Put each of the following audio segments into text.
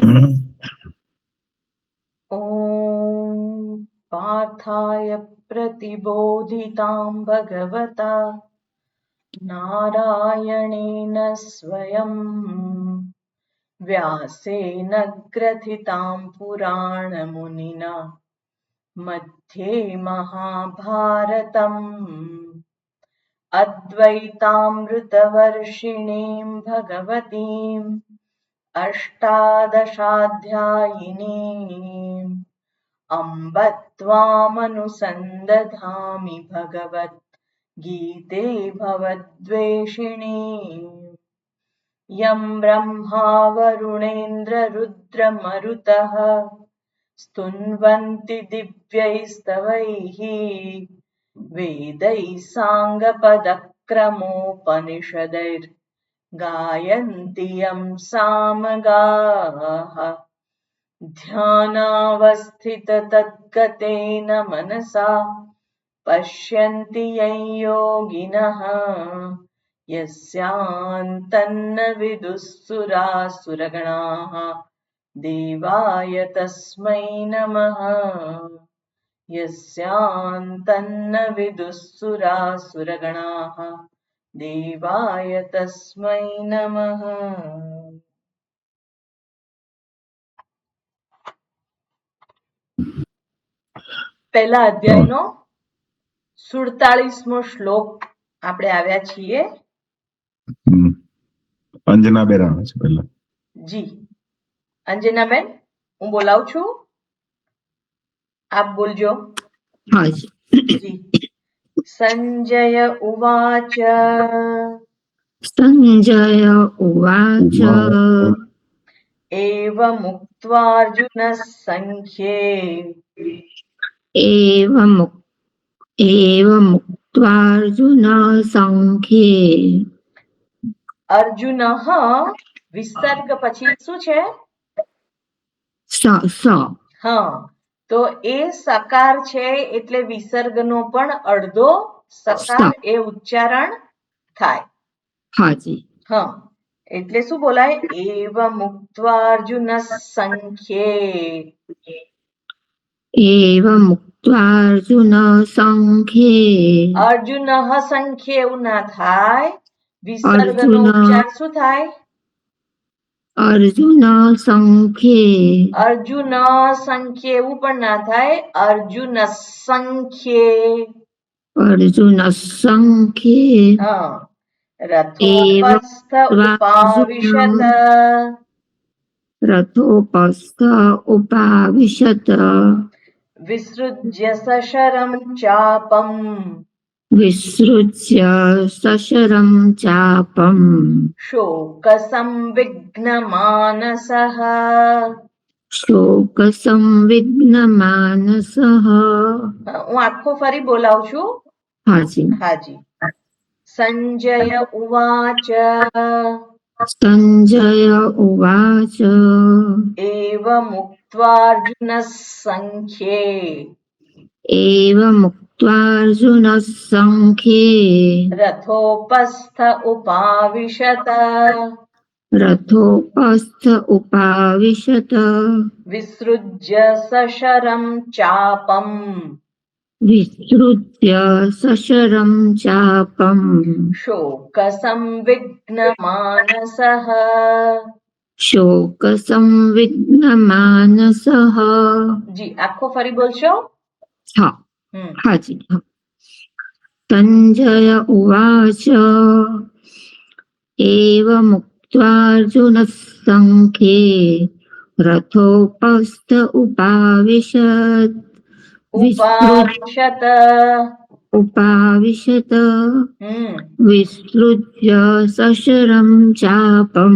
ॐ पार्थाय प्रतिबोधितां भगवता नारायणेन स्वयं व्यासेन ग्रथितां पुराणमुनिना मध्ये महाभारतम् अद्वैतामृतवर्षिणीं भगवतीम् अष्टादशाध्यायिनीम् अम्ब त्वामनुसन्दधामि भगवद्गीते भवद्वेषिणीम् यं ब्रह्मा वरुणेन्द्ररुद्रमरुतः स्तुन्वन्ति दिव्यैस्तवैः वेदैः साङ्गपदक्रमोपनिषदैर्गायन्ति यं सामगाः ध्यानावस्थिततद्गतेन मनसा पश्यन्ति यं योगिनः यस्यान्तन्न विदुःसुरासुरगणाः देवाय तस्मै नमः यस्यान्तन्न विदुःसुरासुरगणाः देवाय तस्मै नमः। પહેલા અધ્યાયનો 47મો શ્લોક આપણે આવ્યા છીએ. અંજનાબેન આવે છે પહેલા. જી અંજનાબેન, હું બોલાવું છું, આપ બોલજો. જી. સંજય ઉવાચ एवमुक्त्वार्जुनः संख्ये અર્જુનઃ વિસર્ગ પછી શું છે? હા, તો એ સકાર છે એટલે વિસર્ગનો પણ અડધો સકાર એ ઉચ્ચારણ થાય. હાજી. હા, એટલે શું બોલાય? એવમુક્ત્વાર્જુનઃ સંખ્યે. અર્જુનઃ સંખ્યે એવું ના થાય, વિસર્ગનો ઉચ્ચાર શું થાય? અર્જુન સંખ્યે. અર્જુન સંખ્યે એવું પણ ના થાય, અર્જુન સંખ્યે. હા. રથોપસ્થ ઉપાવિશત વિસૃજ્ય સશરમ ચાપમ શોક સંવિઘ્નમાનસઃ. હું આખો ફરી બોલાવું છું. હાજી. સંજય ઉવાચ એવમુક્ત્વાર્જુનઃ સંખ્યે રથોપસ્થ ઉપાવિશત વિસૃજ્ય સશરમ ચાપમ શોક સંવિઘ્નમાનસઃ. જી આખો ફરી બોલશો? હા. હાજી. સંજય ઉવાચ એવમુક્ત્વાર્જુનઃ સંખ્યે રથોપસ્થ ઉપાવિશત વિસૃજ્ય સશરમ ચાપમ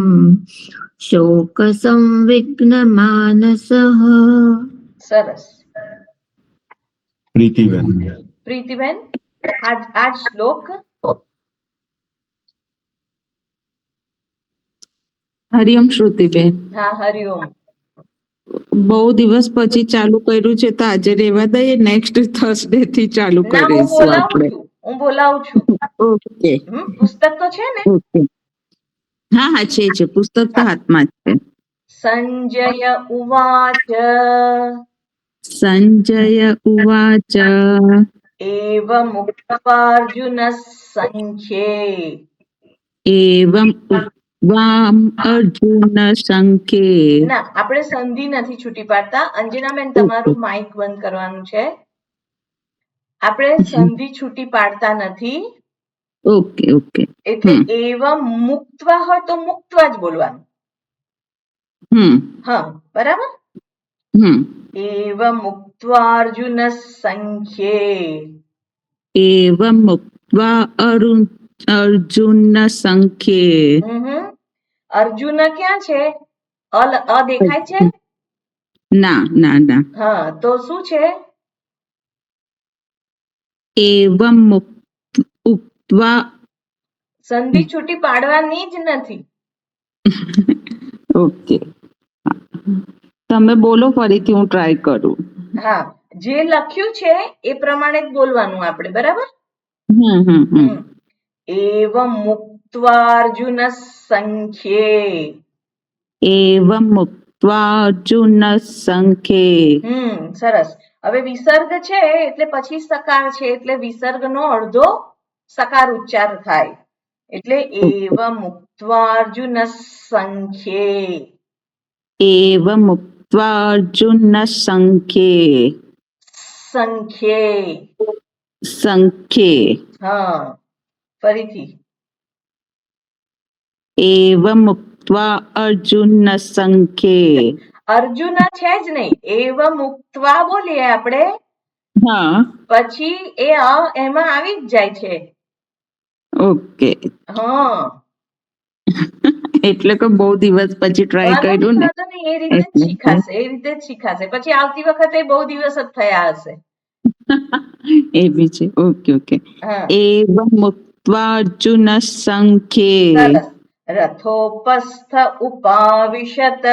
શોક સંવિઘ્નમાનસઃ. સરસ. પ્રીતિબેન આ શ્લોક. હરિઓમ શ્રુતિબેન. હા, હરિઓમ. બહુ દિવસ પછી ચાલુ કર્યું છે તો આજે રેવા દઈએ, નેક્સ્ટ થર્સડે થી ચાલુ કરીશું આપણે. હું બોલાવું છું. ઓકે. પુસ્તક તો છે ને? હા, છે પુસ્તક તો હાથમાં જ છે. સંજય ઉવાચ સંજય ઉવાચ એવમુક્ત્વાર્જુનः સંખ્યે એવમ ઉક્ત્વામ અર્જુન સંખ્યે. ના, આપણે સંધિ નથી છૂટી પાડતા. અંજનાબેન, તમારું માઇક બંધ કરવાનું છે. આપણે સંધિ છૂટી પાડતા નથી. Okay okay. એટલે એવમ મુક્ત્વા હોય તો મુક્ત્વા જ બોલવાનું. હા, બરાબર. એવમ મુક્ત્વાર્જુનः સંખ્યે. એવમ મુક્ત્વા અર્જુન સંખ્યે. અર્જુન ક્યાં છે? અ દેખાય છે? ના ના ના. હા, તો શું છે? એવમ ઉક્ત્વા. સંધિ છૂટી પાડવાની જ નથી. ઓકે, તમે બોલો ફરીથી, હું ટ્રાય કરું. હા, જે લખ્યું છે એ પ્રમાણે જ બોલવાનું આપણે, બરાબર? એવમ મુક્ત્વાર્જુનः સંખ્યે. એવમ મુક્ત્વાર્જુન સંખ્યે. સરસ. હવે વિસર્ગ છે એટલે પછી સકાર છે, એટલે વિસર્ગનો અડધો સકાર ઉચ્ચાર થાય. એટલે એવમ મુક્ત્વાર્જુનઃ સંખ્યે. એવમ મુક્ત્વાર્જુન સંખ્યે. સંખ્યે. સંખ્યે. હા, ફરીથી. એવમ મુક્ત્વા અર્જુન સંખ્યે. અર્જુન છે જ નહીં, એવમ મુક્ત્વા બોલીએ આપણે. હા, પછી એ એમાં આવી જ જાય છે. ઓકે. હા, એટલે કે બહુ દિવસ પછી ટ્રાય કર્યું ને, એ રીતે જ શીખાશે, એ રીતે જ શીખાશે. પછી આવતી વખતે બહુ દિવસ જ થયા હશે. એ બી છે. Okay okay. એવમ મુક્ત્વાર્જુન સંખ્યે. રથોપસ્થ ઉપાવિશત.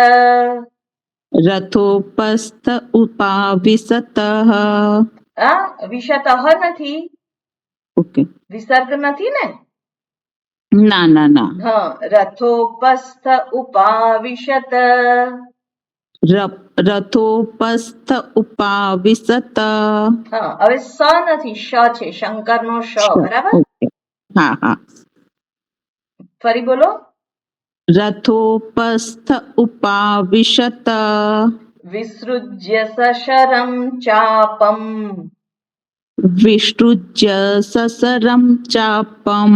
રથોપસ્થ ઉપાવિશત. વિશત નથી. ઓકે. વિસર્ગ નથી ને? ના ના ના. હા, રથોપસ્થ ઉપાવિશત. રથોપસ્થ ઉપાવિશત. હા, હવે સ નથી, શ છે, શંકરનો શ, બરાબર? હા હા. ફરી બોલો. રથોપસ્થ ઉપાવિશત. વિસૃજ્ય સશરમ ચાપમ. વિસૃજ્ય સસરમ ચાપમ.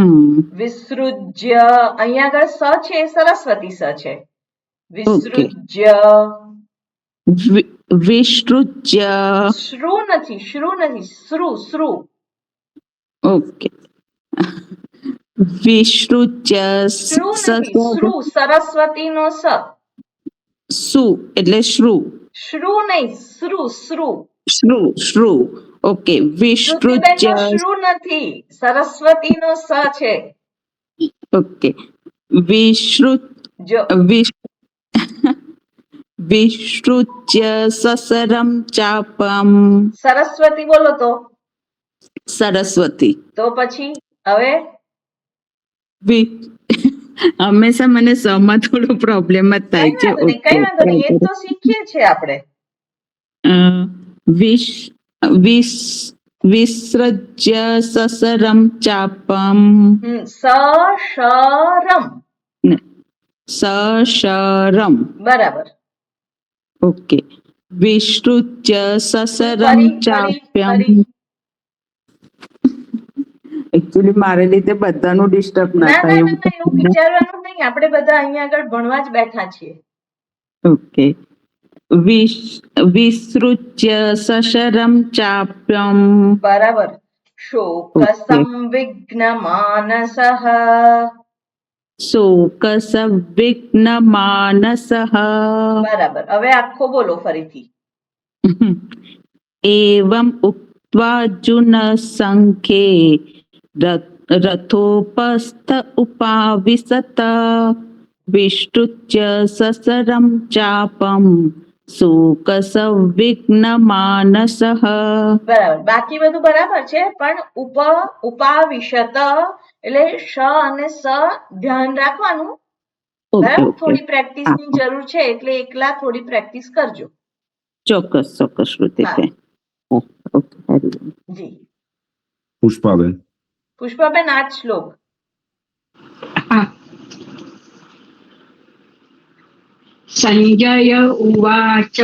વિસૃજ્ય, અહીંયા આગળ સ છે, સરસ્વતી સ છે. વિસૃજ્ય. વિસૃજ્ય. શ્રુ નથી, શ્રુ. ઓકે. વિસૃજ્ય. શ્રુ નથી, શ્રુ, સરસ્વતીનો સ. સુ એટલે શ્રુ. શ્રુ નહીં, શ્રુ. શ્રુ. ઓકે. વિસૃજ્ય. શ્રુ નથી, સરસ્વતીનો સ છે. ઓકે. વિસૃજ્ય સસરમ ચાપમ. સરસ્વતી બોલો તો. સરસ્વતી. તો પછી હવે હંમેશા મને સમાં થોડો પ્રોબ્લેમ જ થાય છે. કઈ વાંધો નહીં, એ તો શીખીએ છીએ આપણે. વિસૃજ્ય સસરમ ચાપમ. સશરમ. બરાબર. ઓકે. વિસૃજ્ય સસરમ ચાપ્યમ. એકચ્યુઅલી મારે લીધે બધાનું ડિસ્ટર્બ ના થાય એવું વિચારવાનું નહીં, આપણે બધા અહીંયા આગળ ભણવા જ બેઠા છીએ. ઓકે. વિસૃજ્ય સશરમ ચાપ્યમ. બરાબર. શોક સંવિઘ્ન માનસઃ. શોક સંવિઘ્ન માનસઃ. બરાબર. હવે આખો બોલો ફરીથી. એવમ ઉક્ત્વાર્જુન સંખ્યે. રથોપસ્થ ઉપાવિશત. વિસૃજ્ય સસરમ ચાપમ. શોક સંવિઘ્ન માનસઃ. બરાબર. બાકી બધું બરાબર છે, પણ ઉપાવિશત એટલે શ અને સ ધ્યાન રાખવાનું. ઓકે બરાબર, ઓકે થોડી પ્રેક્ટિસની જરૂર છે, એટલે એકલા થોડી પ્રેક્ટિસ કરજો. ચોક્કસ ચોક્કસ શ્રુતિ હા. બેન. ઓકે હરિઓમ. જી પુષ્પાબેન. પુષ્પાબેન, આ જ શ્લોક. संजय उवाच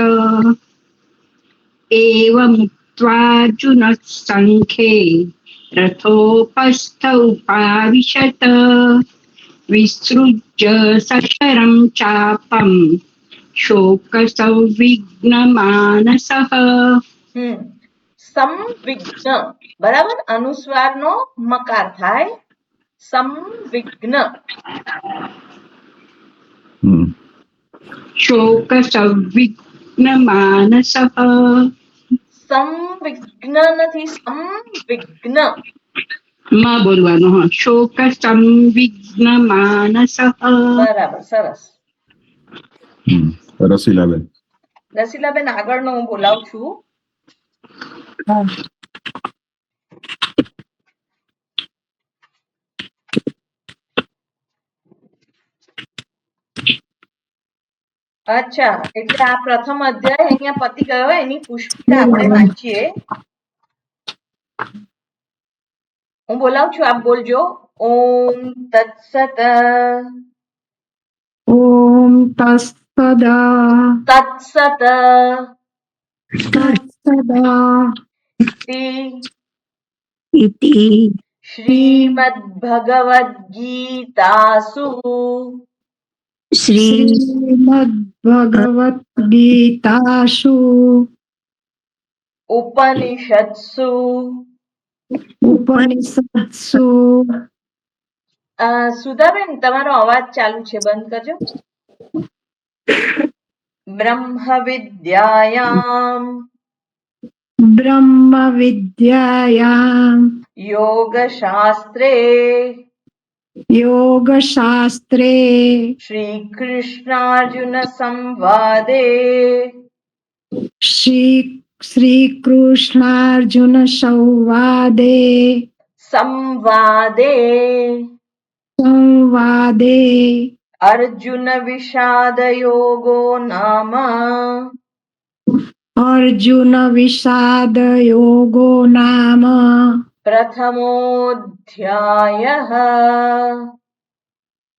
एवमुक्त्वार्जुनः सङ्ख्ये रथोपस्थ उपाविशत विसृज्य सशरं चापं शोकसंविघ्नमानसः. સંવિઘ્ન, બરાબર, અનુસ્વારનો મકાર થાય. સંવિઘ્ન. शोकसंविघ्नमानसः. સંવિઘ્ન નથી, સંવિઘ્ન. માં બોલવાનું. હા, शोकसंविघ्नमानसः. બરાબર, સરસ. રસીલાબેન. રસીલાબેન, આગળનો હું બોલાવું છું. અચ્છા, એટલે આ પ્રથમ અધ્યાય અહીંયા પતી ગયો, એની પુષ્પિકા આપણે વાંચીએ. હું બોલાવું છું, આપ બોલજો. ઓમ તત્સત. ઓમ તત્સદા. તત્સત. તત્સદા. इति શ્રીમદ્ભગવદ્ગીતાસુ શ્રીમદ્ભગવદ્ગીતાસુ ઉપનિષત્સુ. ઉપનિષત્સુ. સુધાબેન, તમારો અવાજ ચાલુ છે, બંધ કરજો. બ્રહ્મ વિદ્યાયામ બ્રહ્મ વિદ્યાયામ યોગશાસ્ત્રે યોગશાસ્ત્રે શ્રી કૃષ્ણાર્જુન સંવાદે શ્રીકૃષ્ણાર્જુન સંવાદે સંવાદે અર્જુન વિષાદ યોગો નામ અર્જુન વિષાદ યોગો નામ પ્રથમોऽધ્યાયઃ.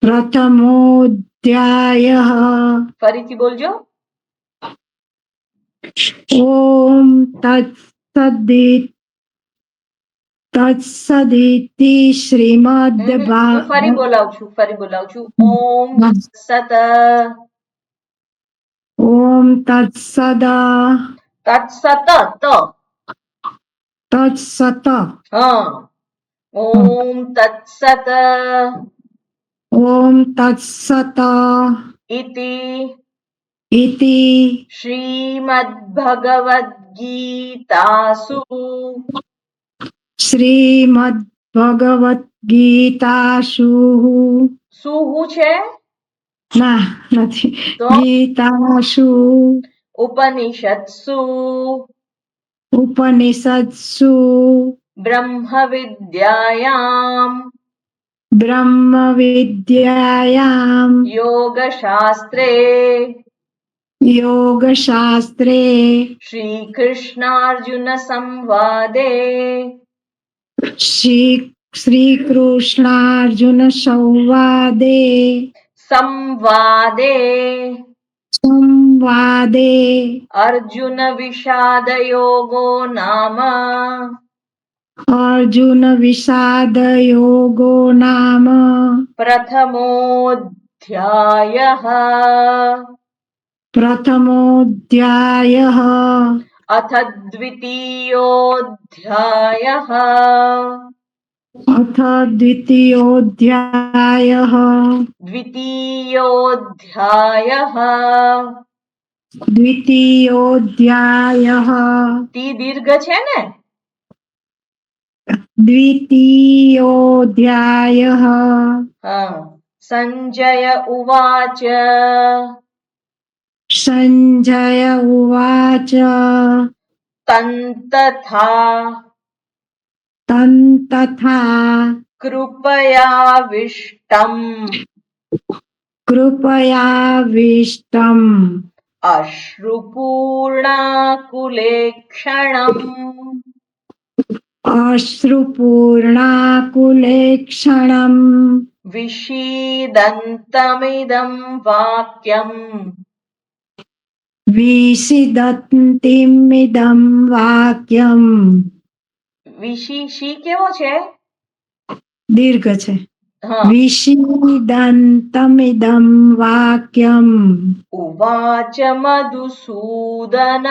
પ્રથમોऽધ્યાયઃ. ફરીથી બોલજો. ઓમ તત્સદિતિ શ્રીમદ્ હું ફરી બોલાવું છું. ઓમ સત. ઓમ તત્સદ. તત્સત. તત્સત. હા, ઓમ તત્સત. ઓમ તત્સત. ઇતિ ઇતિ શ્રીમદ્ભગવદ્ગીતાસુ શ્રીમદ્ભગવદ્ગીતાસુ. શું છે? ના, નથી. તો ગીતાસુ ઉપનિષત્સુ ઉપનિષત્સુ બ્રહ્મ વિદ્યાયામ બ્રહ્મ વિદ્યાયામ યોગશાસ્ત્રે યોગશાસ્ત્રે શ્રી કૃષ્ણાર્જુન સંવાદે શ્રીકૃષ્ણાર્જુન સંવાદે અર્જુન વિષાદ યોગો નામ અર્જુન વિષાદ યોગો નામ પ્રથમોऽધ્યાયઃ. અથ દ્વિતીયોऽધ્યાયઃ. અથ દ્વિતીયોऽધ્યાયઃ. દ્વિતીયોऽધ્યાયઃ. તી દીર્ઘ છે ને? દ્વિતીયોऽધ્યાયઃ. હા. સંજય ઉવાચ. સંજય ઉવાચ. તંતથા કૃપયાવિષ્ટમ कृपयाविष्टम् अश्रुपूर्णाकुलेक्षणम् अश्रुपूर्णाकुलेक्षणम् विषीदन्तमिदं वाक्यम् विषिदन्तिमिदं वाक्यम् વિશી કેવો છે? दीर्घ છે હા. विषिदन्तमिदं वाक्यम् ઉવાચ મધુસૂદનઃ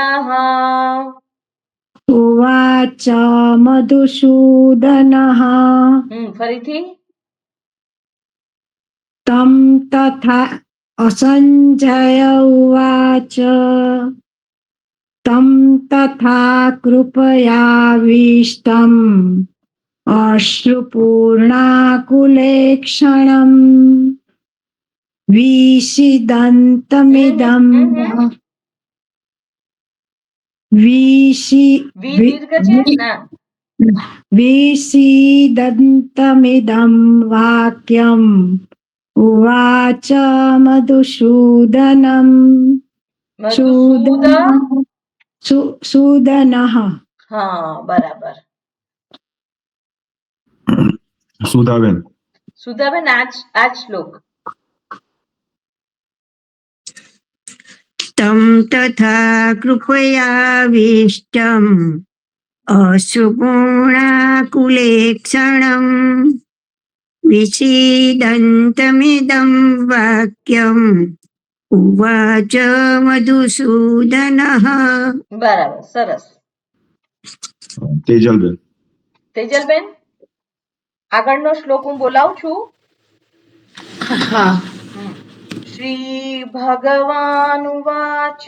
उवाच मधुसूदनः ફરીથી तं तथा असञ्जय उवाच तं तथा कृपयाविष्टम् अश्रुपूर्णाकुलेक्षणम् विषिदन्तमिदं વી દીર્ઘ છે ના विषीदन्तमिदं वाक्यम् उवाच मधुसूदनम् મધુસૂદ सूदनः હા બરાબર. સુધાબેન. સુધાબેન આજ શ્લોક तं तथा कृपयाविष्टम् अश्रुपूर्णाकुलेक्षणम् विषीदन्तमिदं वाक्यम् उवाच मधुसूदनः. બરાબર, સરસ. તેજલબેન. તેજલબેન આગળનો શ્લોક હું બોલાવું છું. હા. શ્રી ભગવાનુવાચ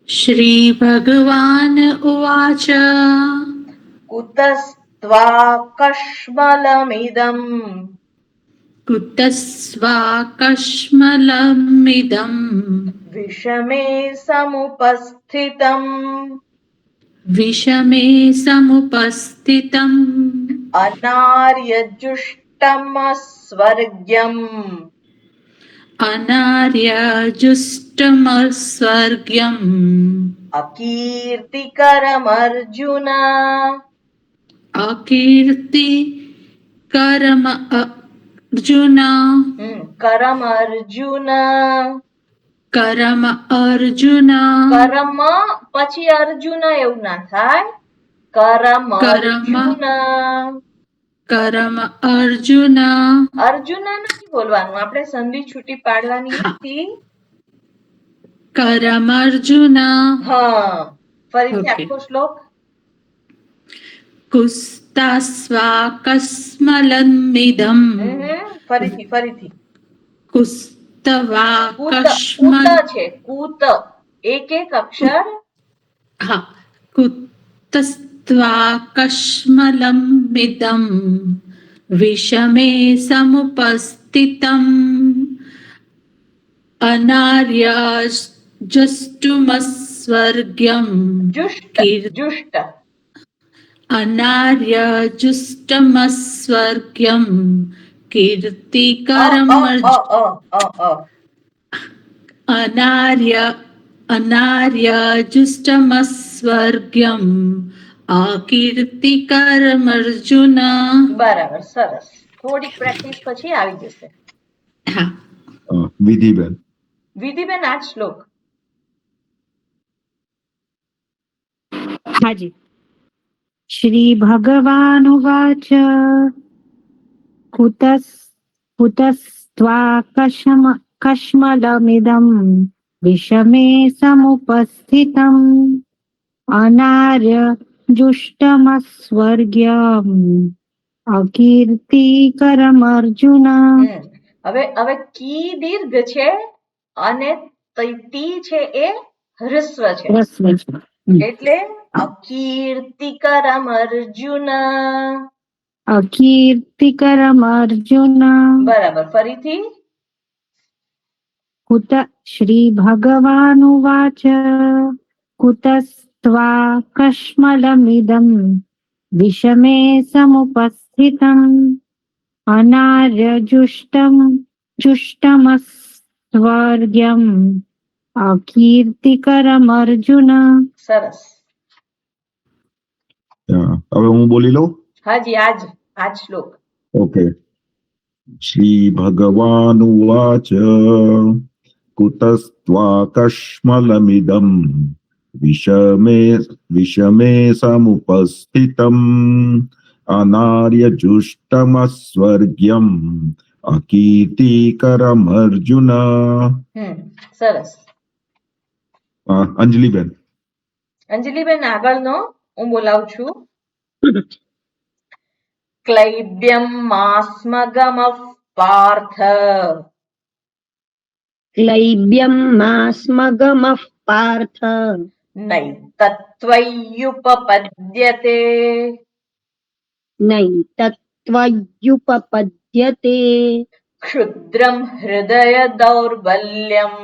શ્રી ભગવાન ઉવાચ કુતસ્ત્વાકશ્મલમિદम् कुतस्वाकश्मलमिदं વિષમે સમુપસ્થિતम् विषमे समुपस्थितम् અનાર્યજુષ્ટમસ્વર્ગ્યम् अनार्यजुष्टमस्वर्ग्यम् અકીર્તિકરમર્જુન अकीर्तिकरम अर्जुन કરમર્જુન करम अर्जुन કરમ પછી અર્જુન એવું ના થાય. કરમર્જુન करम अर्जुन અર્જુન નથી બોલવાનું, આપણે સંધિ છૂટી પાડવાની નથી. करम अर्जुन હા ફરીથી Okay. આખો શ્લોક कुस्तास्वाकस्मलमिदम् ફરીથી कुस्तवाकस्मल કૂત છે, કૂત એક અક્ષર. હા कुतस्त्वाकश्मलमिदं विषमे समुपस्थितम् अनार्यजुष्टमस्वर्ग्यम् જુષ્ટ જુષ્ટ अनार्यजुष्टमस्वर्ग्यम् અ कीर्तिकरमर्ज અ અ અ अनार्यजुष्टमस्वर्ग्यम् अकीर्तिकरमर्जुन. બરાબર, સરસ. થોડીક પ્રેક્ટિસ પછી આવી જશે. હા. વિધિબેન. વિધિબેન આજ શ્લોક હાજી. શ્રી ભગવાનુવાચ કુતસ્ત્વાકશ્મલમિદं વિષમે સમુપસ્થિતम् અનાર્યજુષ્ટમસ્વર્ગ્યम् અકીર્તિકરમર્જુન. હવે કી દીર્ઘ છે અને તી છે એ હ્રસ્વ છે, એટલે અકીર્તિકરમર્જુન. અકીર્તિકરમર્જુન. બરાબર, ફરીથી શ્રી ભગવાનુવાચ कुतस्त्वाकश्मलमिदं विषमे समुपस्थितम् अनार्यजुष्टम् जुष्टमस्वर्ग्यम् અકીર્તિકરમર્જુન. સરસ. હવે હું બોલી લઉં. હાજી, આજ શ્લોક. ઓકે. શ્રી ભગવાનુવાચ કુતસ્ત્વાકશ્મલમિદં વિષમે સમુપસ્થિતમ અનાર્યજુષ્ટમસ્વર્ગ્યમ અકીર્તિકરમર્જુન. સરસ. અંજલિબેન. અંજલિબેન, આગળનો હું બોલાવું છું. ક્લૈબ્યમ માસ્મગમઃ પાર્થ ક્લૈબ્યમ માસ્મગમઃ પાર્થ નૈતત્વય્યુપપદ્યતે નૈતત્વય્યુપપદ્યતે ક્ષુદ્રમ હૃદય દૌર્બલ્યમ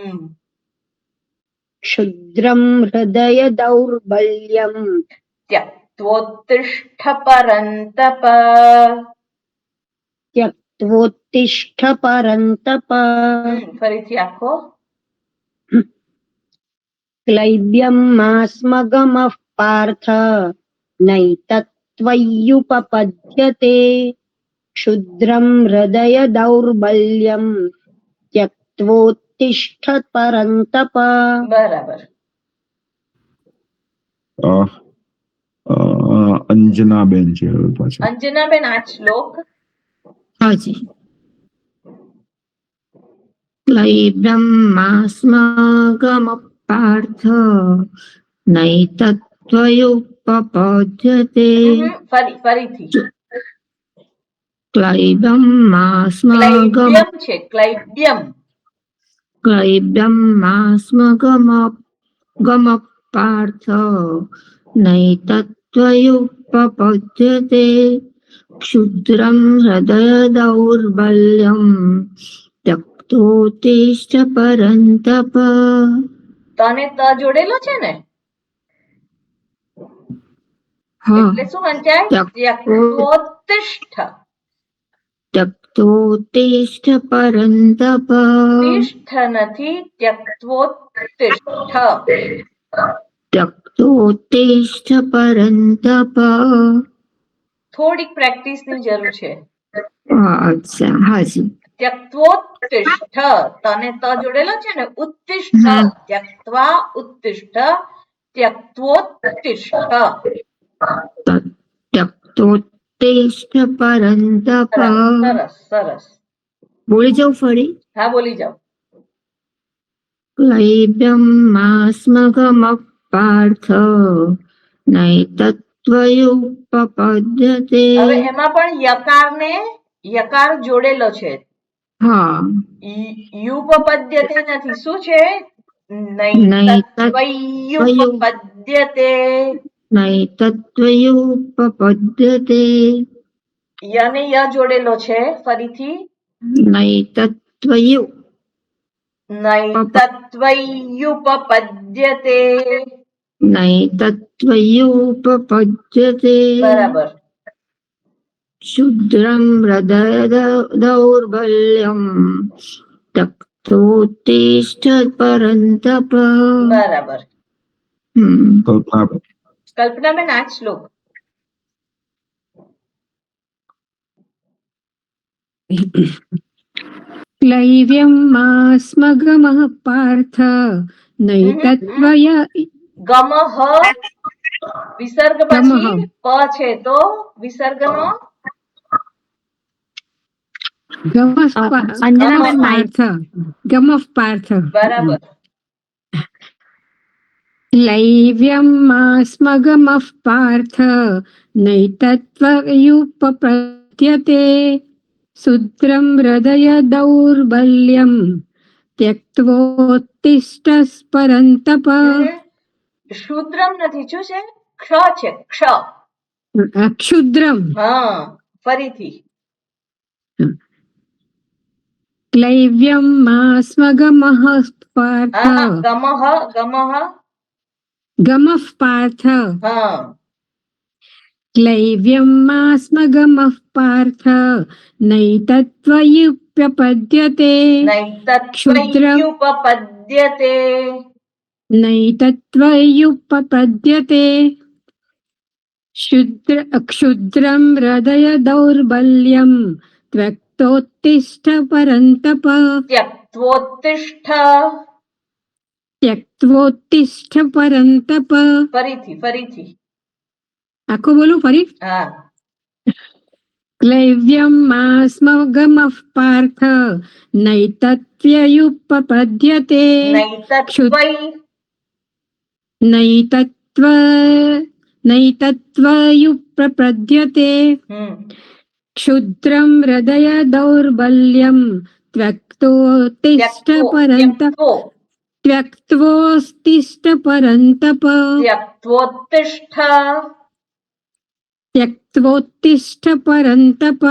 ક્ષુદ્રમ હૃદય દૌર્બલ્યમ ત્યક્ત્વોત્તિષ્ઠ પરંતપ. ત્યક્ત્વોત્તિષ્ઠ પરંતપ. ફરીથી આખો. ક્લૈબ્યમ માસ્મગમઃ પાર્થ નૈતત્વય્યુપપદ્યતે ક્ષુદ્રમ હૃદય દૌર્બલ્યમ ત્યક્ત્વોત્તિષ્ઠ પરંતપ. બરાબર. અંજનાબેન છે હવે પાછા. અંજનાબેન, આ શ્લોક. હાજી. ક્લૈબ્યમ માસ્મગમઃ પાર્થ નૈતત્વયુપપદ્યતે. ફરીથી. ક્લૈબ્યમ માસ્મગમઃ ક્લૈબ્યમ છે, ક્લૈબ્યમ. ક્લૈબ્યમ માસ્મગમઃ પાર્થ નૈતત્વયુપપદ્યતે ક્ષુદ્રમ હૃદય દૌર્બલ્યમ ત્યક્ત્વોત્તિષ્ઠ પરંતપ. તને ત જોડેલો છે ને, હા. એટલે શું વંચાય? ત્યક્ત્વોત્તિષ્ઠ. ત્યક્ત્વોત્તિષ્ઠ પરંતપ. તિષ્ઠ નથી, ત્યક્ત્વોત્તિષ્ઠ. ત્યક્ત્વોત્તિષ્ઠ પરંતપ. થોડીક પ્રેક્ટિસની જરૂર છે. અચ્છા, હાજી. ત્યક્ત્વોત્તિષ્ઠ, તને ત જોડેલો છે ને, ઉત્તિષ્ઠ, ત્યક્ત્વા ઉત્તિષ્ઠ, ત્યક્ત્વોત્તિષ્ઠ. ત્યક્ત્વોત્તિષ્ઠ પરંતપ. સરસ, સરસ. બોલી જાઉં ફરી? હા, બોલી જાઓ. ક્લૈબ્યમ માસ્મગમઃ પાર્થ નૈતત્વયુપપદ્યતે. હવે એમાં પણ યકાર જોડેલો છે. હા. યુપપદ્યતે નથી. શું છે? નૈતત્વયુપપદ્યતે. નૈતત્વયુપપદ્યતે. યને ય જોડેલો છે. ફરીથી. નૈતત્વયુપપદ્યતે. નૈતત્વયુપપદ્યતે. બરાબર. ક્ષુદ્રમ હૃદય દૌર્બલ્યમ ત્યક્ત્વોત્તિષ્ઠ પરંતપ. બરાબર. કલ્પનાબેન, આ શ્લોક. ક્લૈવ્યમ માસ્મગમઃ પાર્થ નૈતત્વય ગમઃ વિસર્ગ પછી પ છે તો વિસર્ગનો ગમઃ પાર્થ. બરાબર. ક્લૈવ્યમ માસ્મગમઃ પાર્થ નૈતત્વયુપપદ્યતે ક્ષુદ્રમ હૃદય દૌર્બલ્યમ ત્યક્ત્વોત્તિષ્ઠ પરંતપ. શુદ્રમ નથી, શું છે? ક્ષ છે, ક્ષ. ક્ષુદ્રમ. હા, ફરીથી. ક્લૈવ્યમ માસ્મગમઃ પાર્થ ગમઃ પાર્થ. હા. ક્લૈવ્યમ માસ્મગમઃ પાર્થ નૈતત્વયુપપદ્યતે નૈતત્વયુપપદ્યતે નૈતત્વયુપપદ્યતે નૈતત્વયુપપદ્યતે ક્ષુદ્રમ હૃદય દૌર્બલ્યમ ત્યક્તોત્તિષ્ઠ પરંતપ ત્યક્ત્વોત્તિષ્ઠ ત્યક્તોત્તિષ્ઠ પરંતપ. ફરીથી આખું બોલું ફરી. હા ક્લૈવ્યમ માસ્મગમઃ પાર્થ નૈતત્વયુપપદ્યતે નૈતત્વયુપપદ્યતે ક્ષુદ્રમ હૃદય દૌર્બલ્યમ ત્યક્તોત્તિષ્ઠ પરંતપ ત્યક્ત્વોત્તિષ્ઠ પરંતપ ત્યક્ત્વોત્તિષ્ઠ પરંતપ.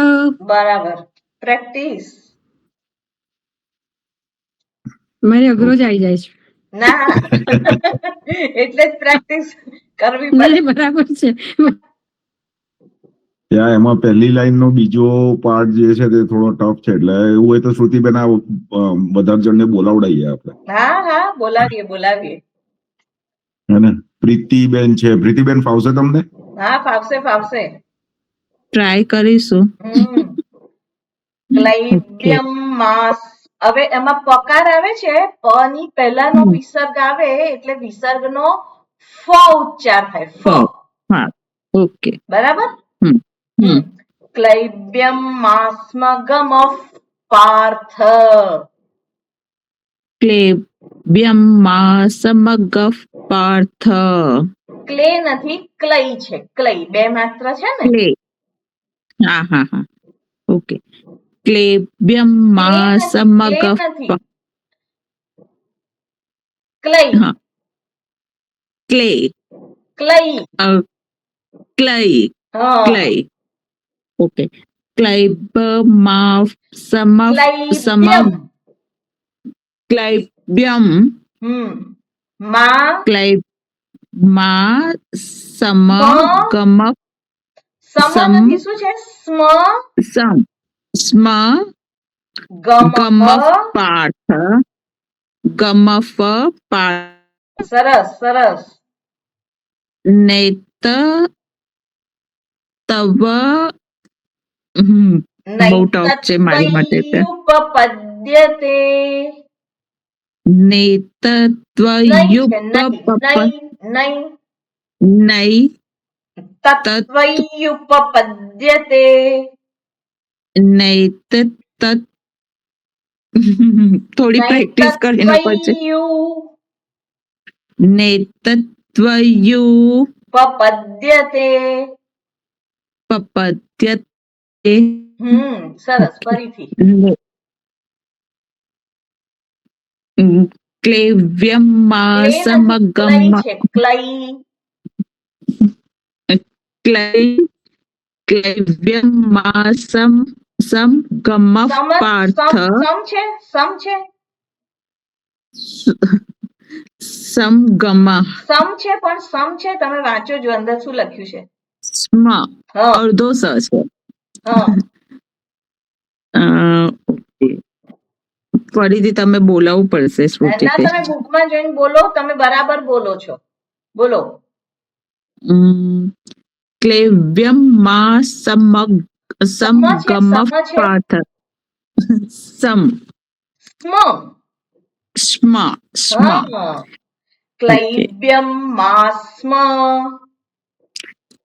બરાબર. પ્રેક્ટિસ. મારે અઘરો જ આવી જાય છે. ના એટલે જ પ્રેક્ટિસ કરવી પડે. નહીં, બરાબર છે. ત્યાં એમાં પહેલી લાઈન નો બીજો પાર્ટ જે છે તે થોડો ટફ છે, એટલે એવું હોય તો શ્રુતિબેન આ બધા જણને બોલાવડાઈએ આપણે. હા બોલાવીએ હે ને? પ્રીતિબેન છે. પ્રીતિબેન ફાવશે તમને? હા ફાવશે. ટ્રાય કરીશું. ક્લૈવ્યમ માસ. હવે એમાં પકાર આવે છે, પ ની પહેલાનો વિસર્ગ આવે એટલે વિસર્ગનો ફ ઉચ્ચાર થાય. ફ. હા, ઓકે. બરાબર. ક્લૈવ્યમ માસ્મગમઃ પાર્થ ક્લેબ્યમ માસમગઃ પાર્થ. ક્લે નથી, ક્લઈ છે. ક્લઈ બે માત્ર છે ને. ક્લે. હા, ઓકે. ક્લેબ્યમ માસમગઃ ક્લઈ. હા, ક્લે. ક્લઈ. ક્લઈ. ઓકે. ક્લૈબ્યમ મા સમગમઃ સમ નથી, શું છે? સ્મ ગમઃ પાર્થ. ગમઃ પાર્થ. સરસ. નૈત તવ બહુ ટફ છે મારી માટે. નૈતત્વયુપપદ્યતે. નૈતત્વયુપપદ્યતે. થોડી પ્રેક્ટિસ કરીને પછી. નૈતત્વયુપપદ્યતે. સરસ. ફરીથી. ક્લેવ્યમ માસમગમઃ ક્લૈવ્યમ માસમગમઃ પાર્થ. સમગમઃ સમ છે, પણ સમ છે, તમે વાંચો જો અંદર શું લખ્યું છે. સ્મ અડધો સ છે. ફરીથી તમે બોલાવવું પડશે શ્રુતિ. ના, તમે બુકમાં જોઈને બોલો. તમે બરાબર બોલો છો. બોલો. ક્લેવ્યમ માસમગમઃ પાર્થ. સ્મ ક્લૈવ્યમ માસ્મ.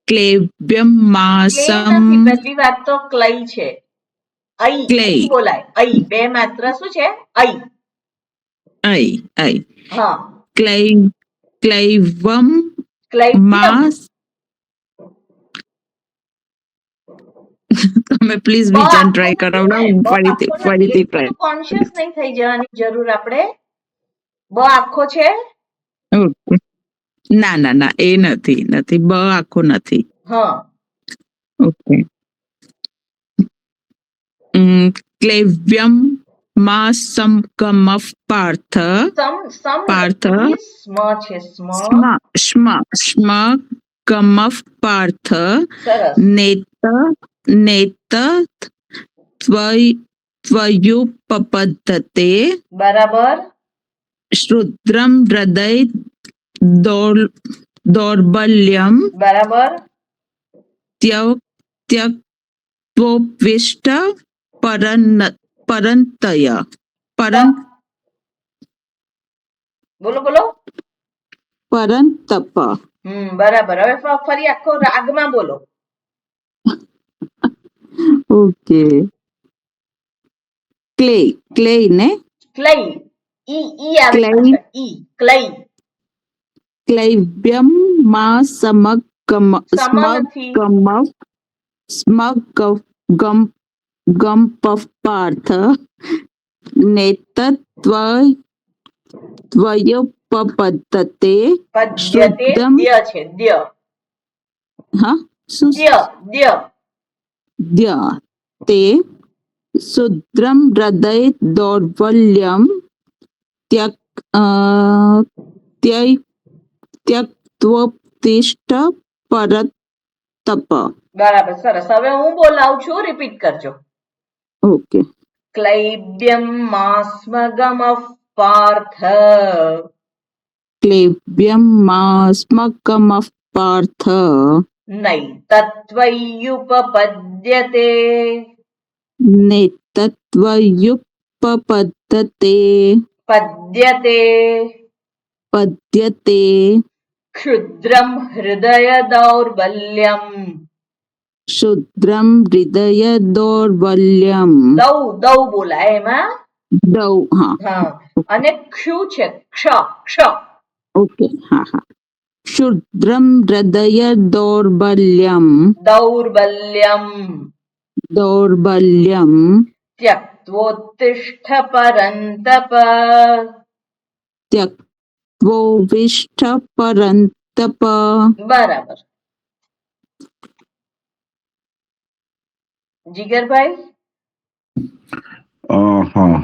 ક્લેવ્યમ માસમ. પહેલી વાત તો ક્લઈ છે. ઐ બોલાય. ઐ બે માત્ર શું છે? ઐ. ક્લૈવમ માસ. તમે પ્લીઝ બીજા ટ્રાય કરાવડાવો. ફરીથી ટ્રાય. કોન્શિયસ નહીં થઈ જવાની જરૂર. આપણે બ આખો છે. ના એ નથી. બ આખો નથી. ઓકે. ક્લૈવ્યમ માસમગમઃ પાર્થ. સ્મ ગમઃ પાર્થ. ત્વયુપપદ્ધતે બરાબર. શુદ્રમ હૃદય દૌર્બલ્યમ બરાબર. ત્યક્તોપવિષ્ટ પરંતય બોલો બોલો. પરંતપ. બરાબર. હવે ફરી આખો રાગમાં બોલો. ઓકે. ક્લે ને ક્લૈ. ઈ આવે ક્લૈ. પાછળ. ઈ ક્લૈ. ક્લૈવ્યમ માં નથી. ગમપાર્થ નેતત્વયુપપદ્ધતે પદ્યતે શુદ્ધમ. દ્ય છે. દ્ય. હા શું? દ્ય. દ્ય તે શુદ્રમ હૃદય દૌર્બલ્યમ ત્યક્તોપતિષ્ઠ પરતપ. બરાબર. સરસ. હવે હું બોલાવું છું, રિપીટ કરજો. ઓકે. ક્લૈબ્યમ માસ્મગમ પાર્થ. ક્લેવ્યમ માસ્મકમ પાર્થ નૈતત્વયુપપદ્યતે. નેતત્વયુપપદ્ધતે પદ્યતે પદ્યતે ક્ષુદ્રમ હૃદય દૌર્બલ્યમ. શુદ્રમ હૃદય દૌર્બલ્યમ. દૌ બોલાય એમાં. દૌ. હા. હા. અને ક્ષુ છે. ક્ષ. ઓકે. હા હા. શુદ્રમ હૃદય દૌર્બલ્યમ દૌર્બલ્યમ ત્યક્તોત્તિષ્ઠ પરંતપ. ત્યક્તોપવિષ્ટ પરંતપ. બરાબર. જીગરભાઈ. હા.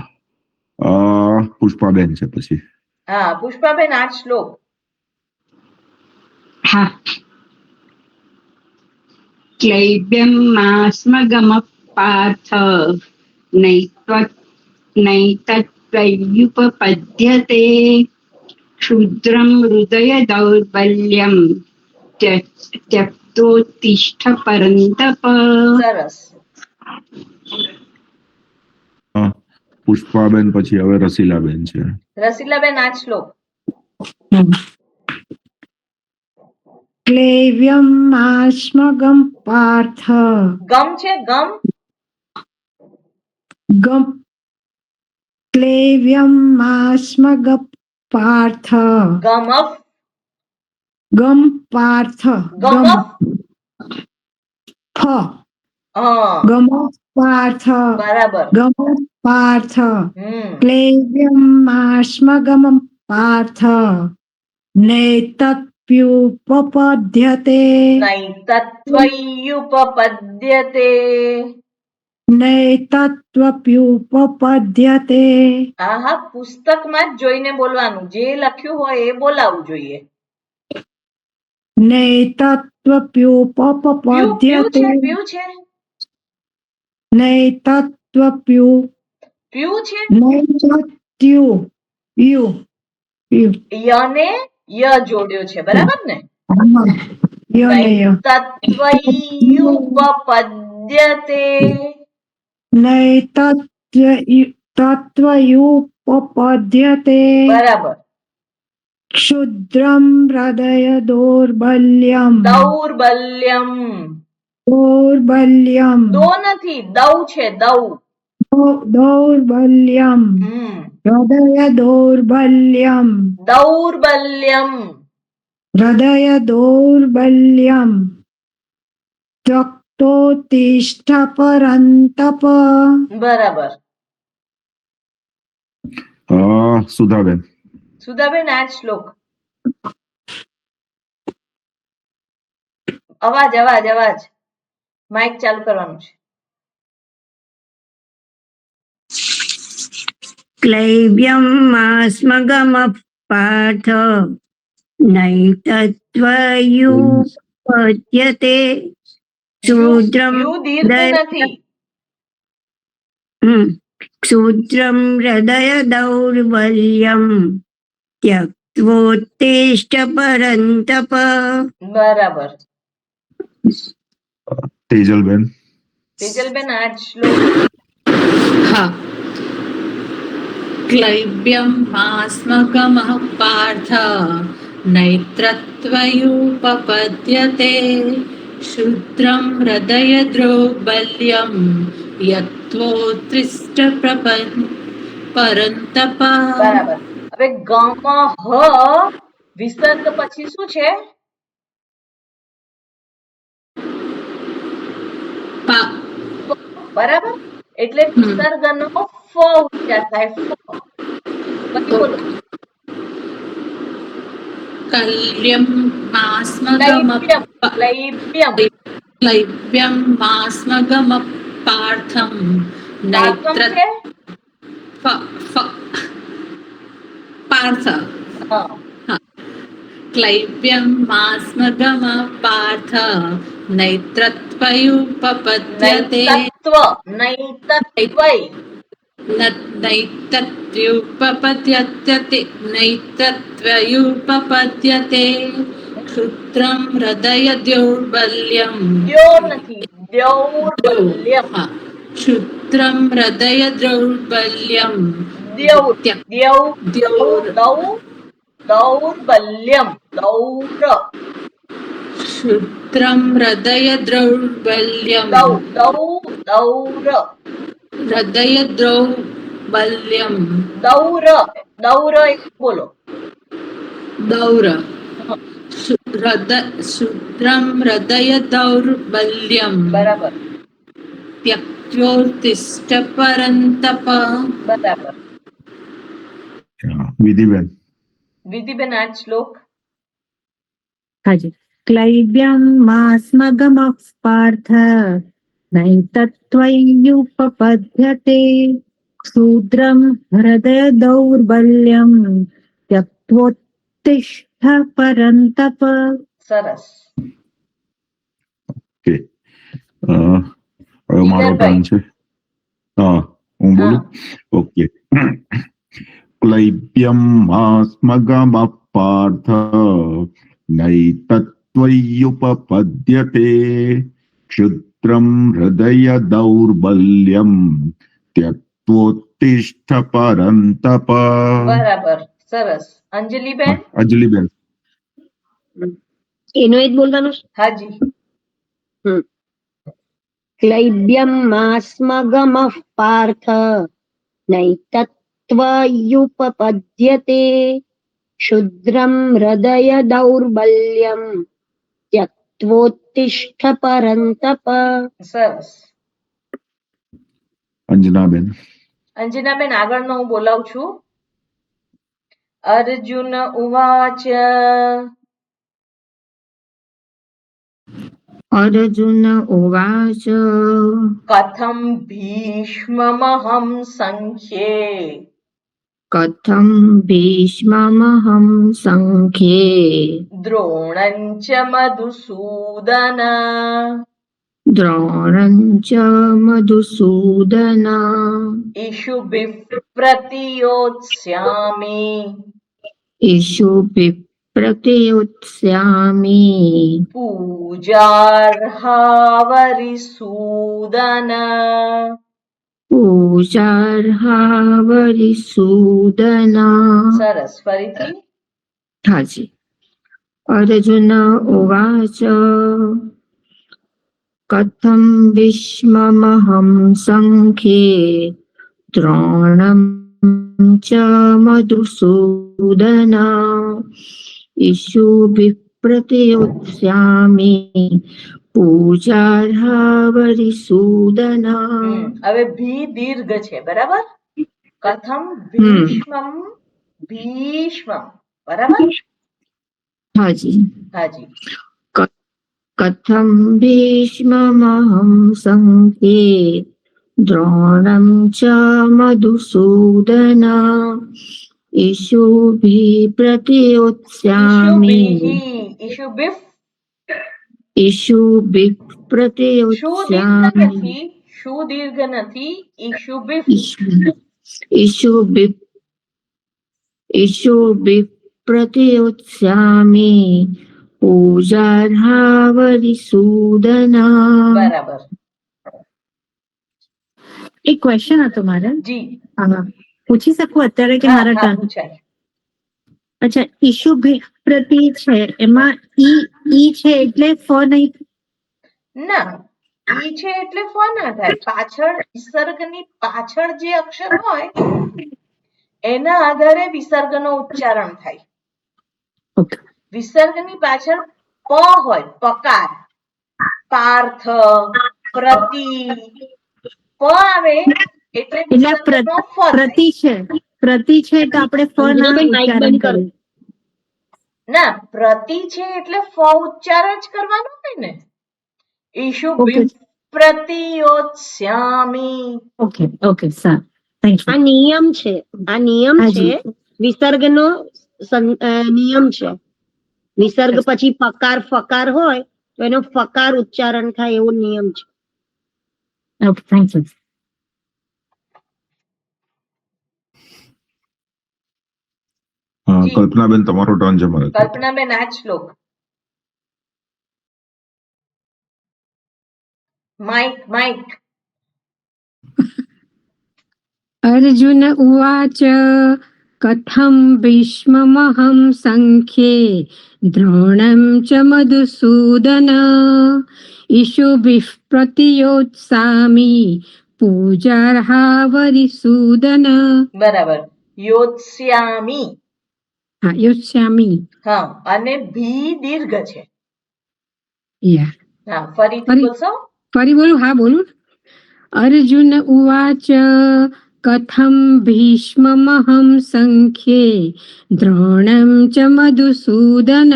પુષ્પાબેન છે પછી. હા, પુષ્પાબેન, આ શ્લોક. હા. ક્લૈબ્યમ માસ્મગમ પાર્થ નૈતત્વયુપપદ્યતે ક્ષુદ્રમ હૃદય દૌર્બલ્યમ ત્યક્તોત્તિષ્ઠ પરંતપ. સરસ. પુષ્પાબેન પછી હવે રસીલાબેન છે. રસીલાબેન, આ શ્લોક. ક્લેવ્યમ આશ્મગમ પાર્થ. ગમ છે. ગમ ક્લેવ્યમ આશ્મગ પાર્થ. ગમફ. ગમ પાર્થ. ગમફ. ફ. હા. ગમ પાર્થ. બરાબર. ગમ પાર્થ. હમ. ક્લેવ્યમ આશ્મગમ પાર્થ નૈતત્વ્યુપપદ્યતે. નૈતત્વયુપપદ્યતે. નૈતત્વ્યુપપદ્યતે. હા, પુસ્તકમાં જ જોઈને બોલવાનું. જે લખ્યું હોય એ બોલાવવું જોઈએ. નૈતત્વ્યુપપદ્યતે. પ્યુ છે. નૈતત્વ્યુ. પ્યુ છે. નૈતત્યુ. યુ. યને ય જોડ્યો છે. બરાબર ને? નૈતત્વયુપપદ્યતે. નૈતત્વ્યુપપદ્યતે. બરાબર. ક્ષુદ્રમ હૃદય દૌર્બલ્યમ. દૌર્બલ્યમ. દો નથી, દૌ છે. દૌર્બલ્યમ. હૃદય દૌર્બલ્યમ. હૃદય દૌર્બલ્યમ. ત્યક્તોત્તિષ્ઠ પરંતપ. બરાબર. સુધાબેન. સુધાબેન, આ શ્લોક. અવાજ. માઇક ચાલુ કરવાનું છે. ક્લૈવ્યમ માસ્મગમ પાર્થ નૈતત્વયુપપદ્યતે શુદ્રમ યુ દીર્ઘ નથી. क्षुद्रं हृदय दौर्बल्यं त्यक्त्वोत्तिष्ठ परन्तप. બરાબર. તેજલબેન. તેજલબેન આ જ શ્લોક. હા. ક્લૈબ્યમ માસ્મગમઃ પાર્થ નૈત્રત્વયુપપદ્યતે શુદ્રમ હૃદય દ્રૌબલ્યમ યત્વોત્તિષ્ઠ પરંતપ. બરાબર. હવે ગમઃ વિસર્ગ પછી શું છે? બરાબર. એટલે વિસર્ગનો ફ ઉચ્ચાર થાય. પછી બોલો. કલ્યમ માસ્મગમ ક્લૈબ્યમ. ક્લૈબ્યમ માસ્મગમ પાર્થમ પાર્થમ નૈત્ર છે? પાર્થ. હા. ક્લૈબ્યમ માસ્મગમ પાર્થ નૈત્રત્વયુપપદ્યતે નૈત્રત્વયુપપદ્યતે ક્ષુદ્રમ હૃદય દૌર્બલ્યમ. દ્યો નથી, દૌર્બલ્યમ. ક્ષુદ્રમ હૃદય દૌર્બલ્યમ દૌર્બલ્યમ. ક્ષુદ્રમ હૃદય દૌર્બલ્યમ હૃદય દૌર્બલ્યમ દૌર એક બોલો. દૌર. શુદ્રમ હૃદય દૌર્બલ્યમ બરાબર. ત્યક્ત્વોત્તિષ્ઠ પરંતપ. બરાબર. વિધિબેન. વિધિબેન આ જ શ્લોક. હાજી. ક્લૈબ્યમ માસ્મગમઃ પાર્થ નૈતત્વયુપપદ્યતે ક્ષુદ્રમ હૃદય દૌર્બલ્યમ ત્યક્ત્વોત્તિષ્ઠ પરંતપ. સરસ. ઓકે. હવે મારો ટર્ન છે. હા, હું બોલું. ઓકે. ક્લૈબ્યમ માસ્મગમઃ પાર્થ નૈતત્વયુપપદ્યતે ક્ષુદ્રમ હૃદય દૌર્બલ્યમ ત્યક્ત્વોત્તિષ્ઠ પરંતપ. બરાબર. સરસ. અંજલિબેન. અંજલિબેન. એનું એ જ બોલવાનું છે. હાજી. ક્લૈબ્યમ માસ્મગમઃ પાર્થ નૈતત્વયુપપદ્યતે શુદ્રમ હૃદય દૌર્બલ્યમ ત્યક્ત્વોત્તિષ્ઠ પરંતપ. સરસ. અંજનાબેન. અંજનાબેન આગળનો હું બોલાવું છું. અર્જુન ઉવાચ. અર્જુન ઉવાચ કથમ ભીષ્મમહં સંખ્યે કથમ ભીષ્મમહં સંખ્યે દ્રોણં ચ મધુસૂદન દ્રોણં ચ મધુસૂદન ઇષુભિઃ પ્રતિયોત્સ્યામિ ઇષુભિઃ પ્રતિયોત્સ્યામિ પૂજાર્હાવરિસૂદન. પૂજાર્હાવરિસૂદન. સરસ. ફરીથી. હાજી. અર્જુન ઉવાચ કથમ ભીષ્મમહં સંખ્યે દ્રોણં ચ મધુસૂદન ઇષુભિઃ પ્રતિયોત્સ્યામિ પૂજાર્હાવરિસૂદન. હવે ભી દીર્ઘ છે. બરાબર. કથમ ભીષ્મમ. ભીષ્મમ. બરાબર. હાજી. હાજી. કથમ ભીષ્મમહં સંખ્યે દ્રોણં ચ મધુસૂદન ઇષુભિઃ પ્રતિયોત્સ્યામિ ઇષુભિઃ ઇષુભિઃ પ્રતિયોત્સ્યામિ શું દીર્ઘ નથી, ઈશુભિફ. ઈશુ પ્રતિયોત્સ્યામિ પૂજાર્હાવરિસૂદના. બરાબર. એક ક્વેશ્ચન હતો મારે. જી. પૂછી શકું અત્યારે કે હા, મારા હા, ટર્ન? પૂછાય. અચ્છા, ઈશુ પ્રતિ છે એમાં ઈ છે એટલે ફ નહીં? ના, ઈ છે એટલે ફ ના થાય. પાછળ વિસર્ગની પાછળ જે અક્ષર હોય એના આધારે વિસર્ગનો ઉચ્ચારણ થાય. ઓકે. વિસર્ગની પાછળ પ હોય, પકાર, પાર્થ, પ્રતિ, પ આવે એટલે વિસર્ગનો ફ થાય. પ્રતિ છે તો આપણે ફ ના ઉચ્ચારણ કરીએ. ના, પ્રતિ છે એટલે ફ ઉચ્ચારણ જ કરવાનું હોય ને. ઈશુ પ્રતિયોત્સ્યામિ. Okay sir, thank you. આ નિયમ છે વિસર્ગનો નિયમ છે. વિસર્ગ પછી પકાર ફકાર હોય તો એનો ફકાર ઉચ્ચારણ થાય એવો નિયમ છે. Okay, thank you. કલ્પનાબેન તમારો ટર્ન છે મારે. કલ્પનાબેન આ જ શ્લોક. માઇક. અર્જુન ઉવાચ કથમ ભીષ્મમહં સંખ્યે દ્રોણં ચ મધુસૂદન ઈશુભિઃ પ્રતિયોત્સામિ પૂજાર્હાવરિસૂદન. બરાબર. યોત્સ્યામિ. હા, યોત્સ્યામિ. હા, અને ભી દીર્ઘ છે. યા. હા, ફરીથી બોલશો? ફરી બોલું? હા, બોલું. અર્જુન ઉવાચ કથમ ભીષ્મમહં સંખ્યે દ્રોણં ચ મધુસૂદન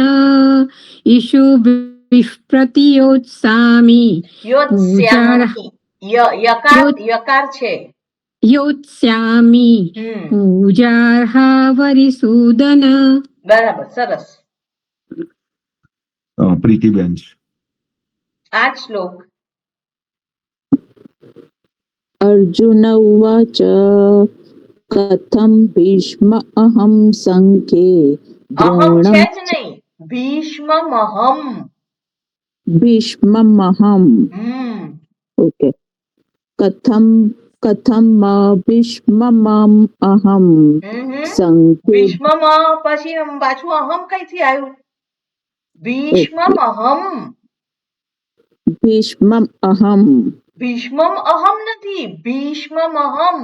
ઈશુભિઃ પ્રતિયોત્સામિ યોત્સ્યામિ. યકાર છે. યોત્સ્યામિ પૂજાર્હાવરિસૂદન. બરાબર, સરસ. પ્રીતિબેન. આ જ શ્લોક. અર્જુન ઉવાચ કથમ ભીષ્મ અહમ સંખ્યે અહમ છે દ્રોણમ જ નહીં, ભીષ્મમહં. ભીષ્મમહમ. ઓકે. કથમ ભીષ્મમમ અહમ સંખ્યે. ભીષ્મમ પછી પાછું અહમ કઈથી આવ્યું? ભીષ્મમહં. ભીષ્મમ અહમ. ભીષ્મમ અહમ નથી, ભીષ્મમહં.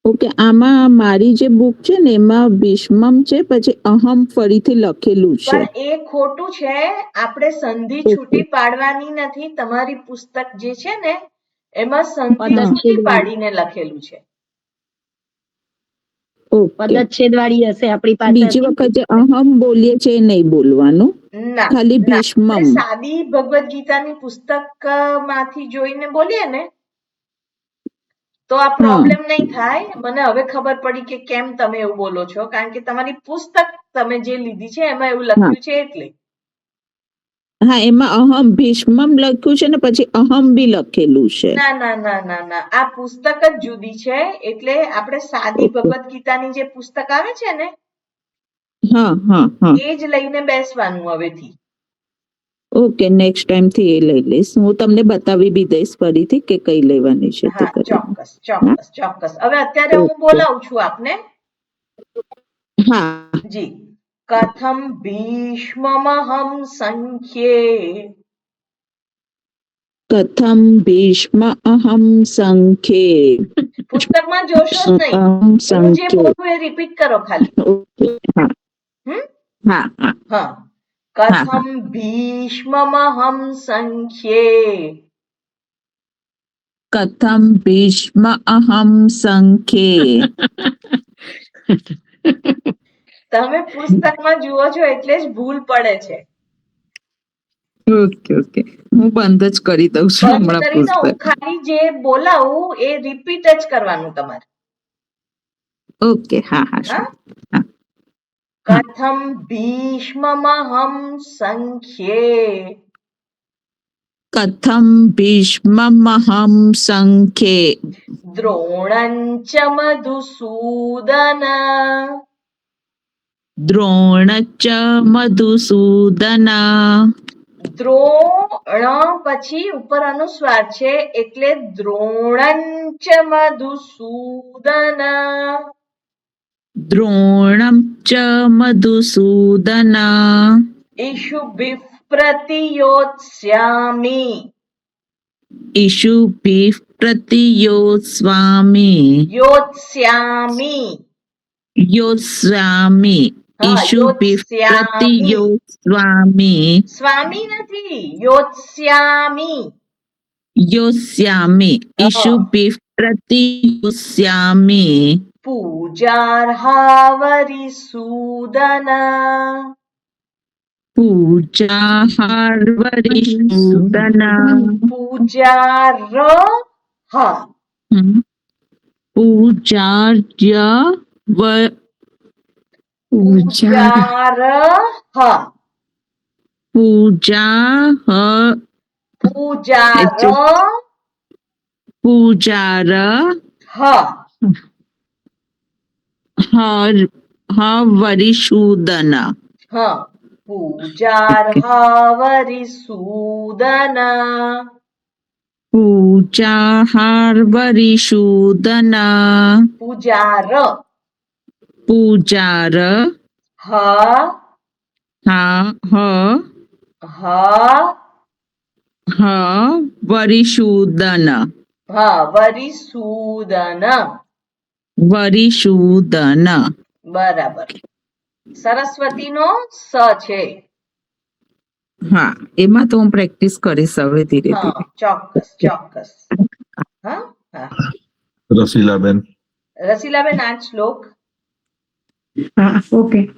ઓકે, આમાં મારી જે બુક છે ને એમાં ભીષ્મમ છે પછી અહમ ફરીથી લખેલું છે. પણ એ ખોટું છે. આપણે સંધિ છૂટી પાડવાની નથી. તમારી પુસ્તક જે છે ને એમાં સંધિ છૂટી પાડીને લખેલું છે. પદચ્છેદ વાળી હશે આપણી પાસે. બીજી વખતે અહમ બોલીએ છે નહીં બોલવાનું, ખાલી ભીષ્મમ. સાદી ભગવદ ગીતાની પુસ્તક માંથી જોઈને બોલીએ ને તો આ પ્રોબ્લેમ નહીં થાય. મને હવે ખબર પડી કે કેમ તમે એવું બોલો છો, કારણ કે તમારી પુસ્તક તમે જે લીધી છે એમાં એવું લખ્યું છે એટલે. હા, એમાં અહમ ભીષ્મમ લખ્યું છે ને પછી અહમ બી લખેલું છે. ના, આ પુસ્તક જ જુદી છે. એટલે આપણે સાદી ભગવદ ગીતાની જે પુસ્તક આવે છે ને એ જ લઈને બેસવાનું હવેથી. ઓકે, નેક્સ્ટ ટાઈમ થી એ લઈ લઈશ. હું તમને બતાવી બી દઈશ ફરીથી કે કઈ લેવાની છે. હા, ચોક્કસ. હવે અત્યારે હું બોલાવું છું આપને. હા જી. કથમ ભીષ્મમહં સંખ્યે. કથમ ભીષ્મ અહમ સંખ્યે. પુસ્તકમાં જોશો જ નહીં. હું જે બોલું એ રિપીટ કરો ખાલી. હા. કથમ ભીષ્મમહં સંખ્યે. કથમ ભીષ્મ અહમ સંખ્યે. તમે પુસ્તકમાં જુઓ છો એટલે જ ભૂલ પડે છે. ઓકે, હું બંધ જ કરી દઉં છું હમણાં પુસ્તક. ખાલી જે બોલાવું એ રિપીટ જ કરવાનું તમારે. ઓકે, હા. કથમ ભીષ્મમહં સંખ્યે. કથમ ભીષ્મમહં સંખ્યે દ્રોણં ચ મધુસૂદન. દ્રોણ ચ મધુસૂદન. દ્રોણ પછી ઉપર અનુસ્વાર છે એટલે દ્રોણં ચ મધુસૂદન. દ્રોણં ચ મધુસૂદન. ઈશુભિઃ પ્રતિયોત્સ્યામિ. ઈશુભિઃ પ્રતિયોત્સ્યામિ. યોત્સ્યામિ. યોત્સ્યામિ. હા, ઈશુભિઃ યોત્સ્યામિ. પ્રતિયોત્સ્યામિ. સ્વામી નથી, યોત્સ્યામિ. યોત્સ્યામિ. ઈશુભિઃ પ્રતિયોત્સ્યામિ. પૂજાર્હાવરિસૂદન. પૂજાહાર્વરિસૂદન. પૂજાર્હ. પૂજાર્ય પૂજાર્હ. પૂજાર્હ. પૂજાર્હવરિસૂદન. પૂજાર્હાવરિસૂદન. પૂજાહાર્વરિસૂદન. પૂજાર. પૂજાર. હ. વરિસૂદન. વરિસૂદન. વરિસૂદન. બરાબર. સરસ્વતીનો સ છે. હા, એમાં તો હું પ્રેક્ટિસ કરીશ હવે ધીરે હા, ધીરે. ચોક્કસ ચોક્કસ. હા હા. રસીલાબેન. રસીલાબેન, આ શ્લોક. ઓકે.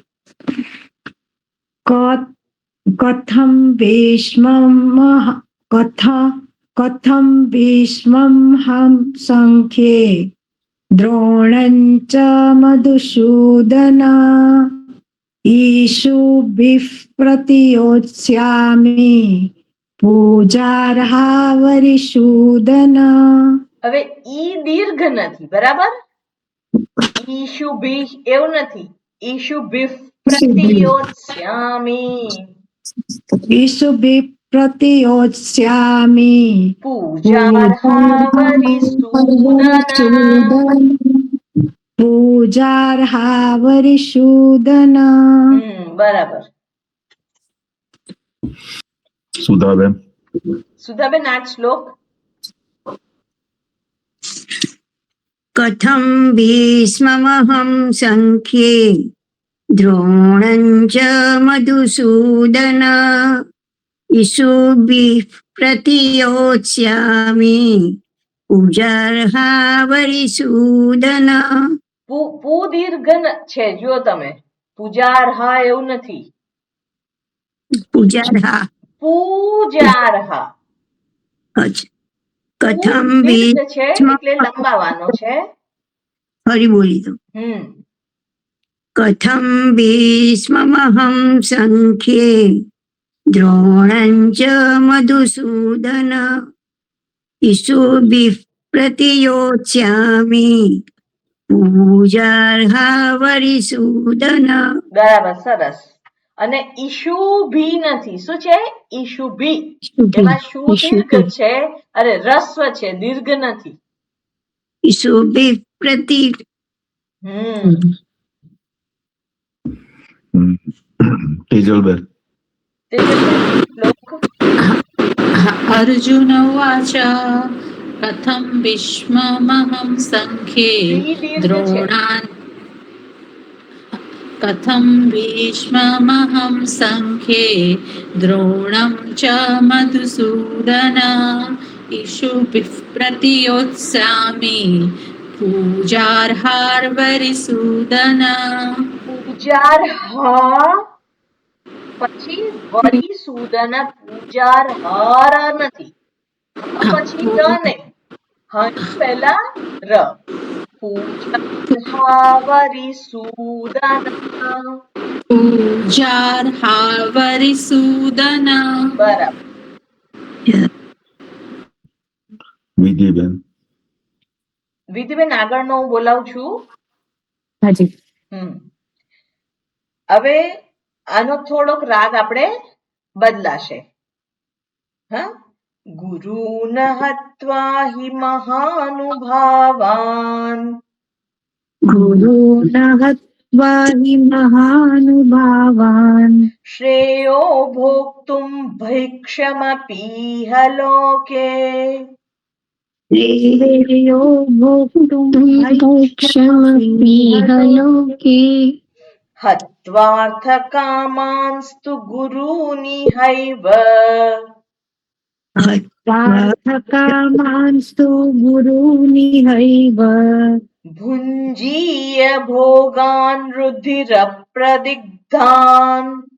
કથમ ભીષ્મમહં સંખ્યે દ્રોણં ચ મધુસૂદન ઈશુભિઃ પ્રતિયોત્સ્યામિ પૂજાર્હાવરિસૂદન. હવે ઈ દીર્ઘ નથી, બરાબર? ઈશુભિઃ એવું નથી. ઈશુભિઃ પ્રતિયોત્સ્યામિ. ઈશુભિઃ પ્રતિયોત્સ્યામિ પૂજાર્હાવરિસૂદન. પૂજાર્હાવરિસૂદન. બરાબર. સુધાબેન. સુધાબેન, આ શ્લોક. કથમ ભીષ્મમહં સંખ્યે દ્રોણં ચ મધુસૂદન ઈશુભિઃ પ્રતિયોત્સ્યામિ પૂજાર્હાવરિસૂદન. પૂ દીર્ઘ છે, જુઓ તમે. પૂજાર્હા એવું નથી. પૂજાર્હા. પૂજાર્હા. કથમ દીર્ઘ છે એટલે લંબાવાનો છે. ફરી બોલી દો. કથમ ભીષ્મમહં સંખ્યે દ્રોણં ચ મધુસૂદન ઈશુભિઃ પ્રતિયોત્સ્યામિ પૂજાર્હાવરિસૂદન. બરાબર, સરસ. અને ઈશુભી નથી, શું છે? ઈશુભી. એમાં શું દીર્ઘ છે? અરે રસ્વ છે, દીર્ઘ નથી. ઈશુભિઃ પ્રતિ. તેજલબેન. અર્જુન ઉવાચ કથમ ભીષ્મમહં સંખ્યે દ્રોણાન. કથમ ભીષ્મમહં સંખ્યે દ્રોણં ચ મધુસૂદન ઈશુભિઃ પ્રતિયોત્સ્યામિ પૂજાર્હાવરિસૂદન. પૂજાર્હ પછી વરિસૂદન. પૂજાર્હર નથી. પછી ર નહીં. હ પહેલા ર. પૂજાર્હાવરિસૂદન. પૂજાર્હાવરિસૂદન. બરાબર. વિધિબેન. વિધિબેન આગળનો હું બોલાવું છું. હાજી. હવે આનો થોડોક રાગ આપણે બદલાશે. હા, ગુરુન હત્વા હિ મહાનુભાવાન. ગુરુન હત્વા હિ મહાનુભાવાન. શ્રેયો ભોક્તુમ ભૈક્ષમપીહ લોકે. શ્રેયો ભોક્તુમ ભૈક્ષમપીહ લોકે. હત્વાર્થકામાંસ્તુ ગુરુનિહૈવ. હત્વાર્થકામાંસ્તુ ગુરુનિહૈવ. ભુञ्जीय भोगान् रुधिरप्रदिग्धान्.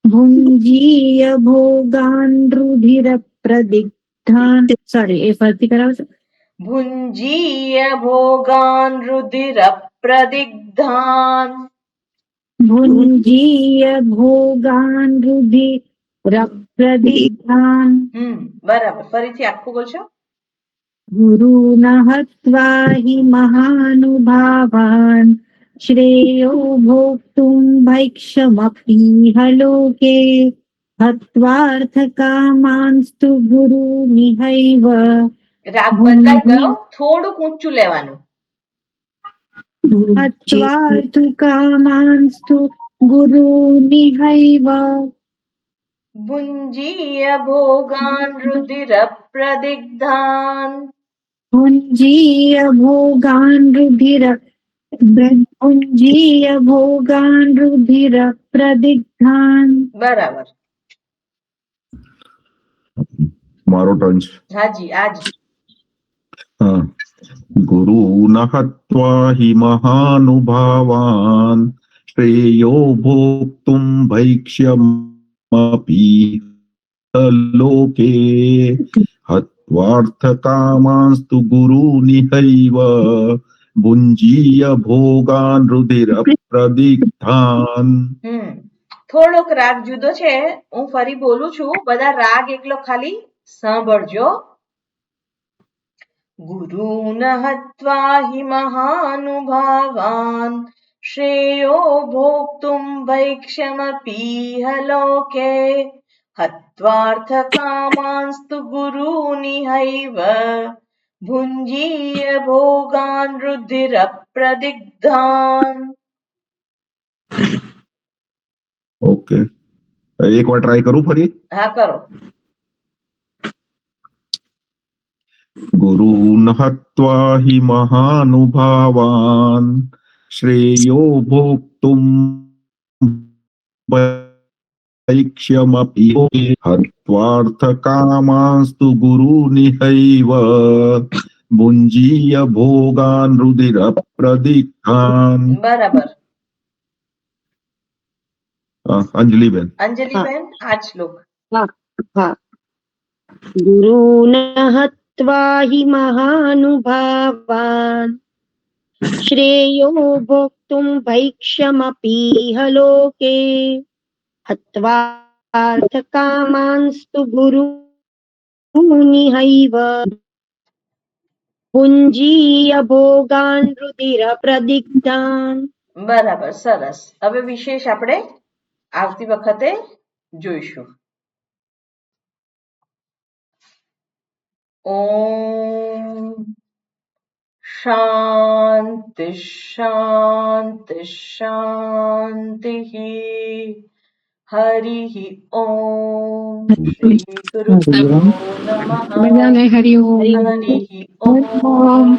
ભુञ्जीय ભોગાન રુધિરપ્રદિગ્ધાન. સોરી, એ ફરીથી કરાવશો? भुञ्जीय भोगान् रुधिरप्रदिग्धान्. ભુञ्जीय ભોગાન રુધિરપ્રદિગ્ધાન. બરાબર. ફરીથી આખું બોલશો. ગુરુન હત્વા હિ મહાનુભાવાન. શ્રેયો ભોક્તુમ ભૈક્ષમપીહ લોકે. હત્વાર્થકામાંસ્તુ ગુરુનિહૈવ. રાગ બદલાઈ ગયો, થોડુંક ઊંચું લેવાનું. હત્વાર્થકામાંસ્તુ ગુરુનિહૈવ. भुञ्जीय भोगान् रुधिरप्रदिग्धान्. ભુञ्जीय ભોગાન રુધિરપ્રદિગ્ધાન. બરાબર. મારો ટર્ન છે. હાજી, આજ. હા. ગુરુન હત્વા હિ મહાનુભાવાન. શ્રેયો ભોક્તુમ ભૈક્ષ્યમપીહ લોકે. હત્વાર્થકામાંસ્તુ ગુરુનિહૈવ. ભુञ्जीय ભોગાન રુધિરપ્રદિગ્ધાન. થોડોક રાગ જુદો છે. હું ફરી બોલું છું, બધા રાગ એકલો ખાલી સાંભળજો. ગુરુન હત્વા હિ મહાનુભાવાન. શ્રેયો ભોક્તુમ ભૈક્ષમપીહ લોકે. હત્વાર્થકામાંસ્તુ ગુરુનિહૈવ. ભુञ्जीय ભોગાન રુધિરપ્રદિગ્ધાન. ઓકે, એક વાર ટ્રાય કરું ફરી. હા, કરો. ગુરુન હત્વા હિ મહાનુભાવાન. શ્રેયો ભોક્તુમ ભૈક્ષ્યમપીહ લોકે. હત્વાર્થકામાંસ્તુ ગુરુનિહૈવ. ભુञ्जीय ભોગાન રુધિરપ્રદિગ્ધાન. બરાબર. અંજલિબેન. અંજલિબેન, આ શ્લોક. ગુરુન હત્વા હિ મહાનુભાવાન. શ્રેયો ભોક્તુમ ભૈક્ષમપીહ લોકે. હત્વાર્થકામાંસ્તુ ગુરુનિહૈવ. ભુञ्जीय ભોગાન રુધિરપ્રદિગ્ધાન. બરાબર, સરસ. હવે વિશેષ આપણે આવતી વખતે જોઈશું. ઓમ શાંતિ શાંતિ શાંતિ. હરિ ઓમ. શ્રી ગુરુભ્યો નમઃ. બધાને હરિ ઓમ. હરિ ઓમ.